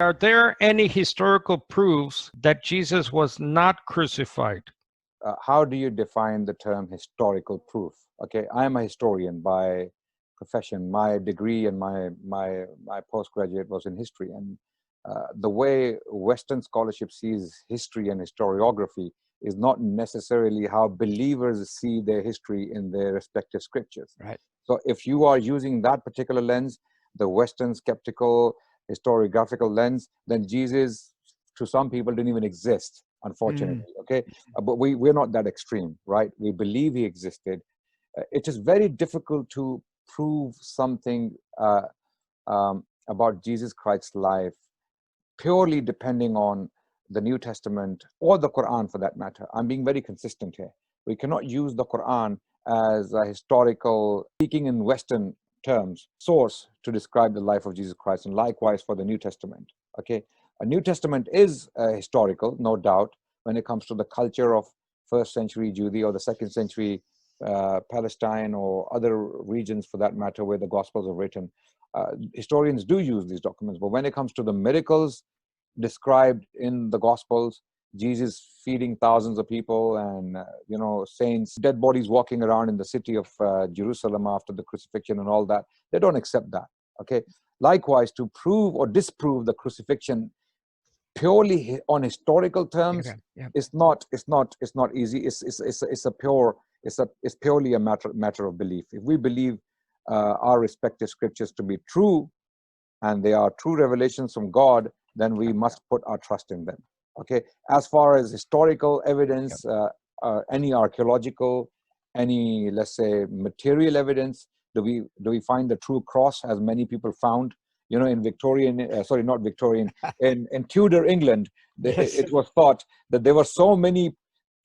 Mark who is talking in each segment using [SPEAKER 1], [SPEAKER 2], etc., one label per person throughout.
[SPEAKER 1] Are there any historical proofs that Jesus was not crucified?
[SPEAKER 2] How do you define the term historical proof? Okay, I am a historian by profession. My degree and my postgraduate was in history. And the way Western scholarship sees history and historiography is not necessarily how believers see their history in their respective scriptures.
[SPEAKER 3] Right.
[SPEAKER 2] So if you are using that particular lens, the Western skeptical historiographical lens, then Jesus, to some people, didn't even exist, unfortunately. Okay, but we're not that extreme, right? We believe he existed. It is very difficult to prove something about Jesus Christ's life purely depending on the New Testament or the Quran, for that matter. I'm being very consistent here. We cannot use the Quran as a historical, speaking in Western terms, source to describe the life of Jesus Christ, and likewise for the New Testament. Okay, a New Testament is historical, no doubt, when it comes to the culture of first century Judea or the second century Palestine or other regions, for that matter, where the Gospels are written. Historians do use these documents, but when it comes to the miracles described in the Gospels, Jesus feeding thousands of people, and saints, dead bodies walking around in the city of Jerusalem after the crucifixion and all that, they don't accept that. Okay. Likewise, to prove or disprove the crucifixion purely on historical terms, it's not easy. It's purely a matter of belief. If we believe our respective scriptures to be true, and they are true revelations from God, then we must put our trust in them. Okay. As far as historical evidence, any archaeological, any, let's say, material evidence, do we find the true cross, as many people found? In Victorian, sorry, not Victorian, in Tudor England, it was thought that there were so many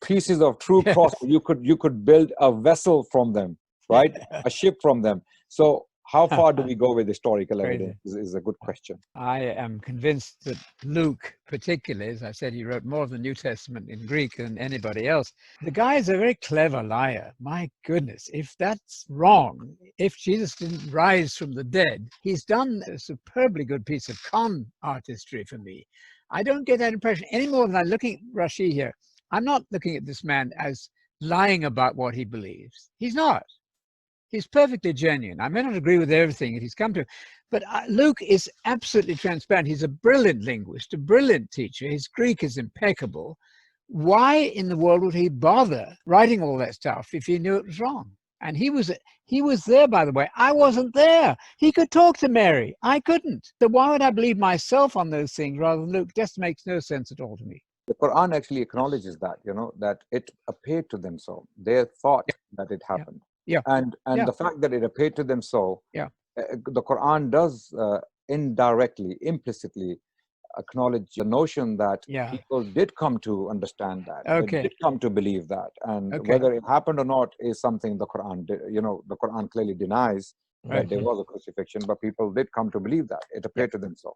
[SPEAKER 2] pieces of true cross, you could build a vessel from them, right? A ship from them. So how far do we go with historical evidence is a good question.
[SPEAKER 3] I am convinced that Luke, particularly, as I said, he wrote more of the New Testament in Greek than anybody else. The guy is a very clever liar. My goodness, if that's wrong, if Jesus didn't rise from the dead, he's done a superbly good piece of con artistry for me. I don't get that impression any more than I'm looking at Rashid here. I'm not looking at this man as lying about what he believes. He's not. He's perfectly genuine. I may not agree with everything that he's come to, but Luke is absolutely transparent. He's a brilliant linguist, a brilliant teacher. His Greek is impeccable. Why in the world would he bother writing all that stuff if he knew it was wrong? And he was there, by the way. I wasn't there. He could talk to Mary. I couldn't. So why would I believe myself on those things rather than Luke? Just makes no sense at all to me.
[SPEAKER 2] The Quran actually acknowledges that, that it appeared to them so. They thought that it happened. And the fact that it appeared to them so, the Quran does indirectly, implicitly acknowledge the notion that people did come to understand that, they did come to believe that, and whether it happened or not is something the Quran, the Quran clearly denies that there was a crucifixion, but people did come to believe that it appeared to them so.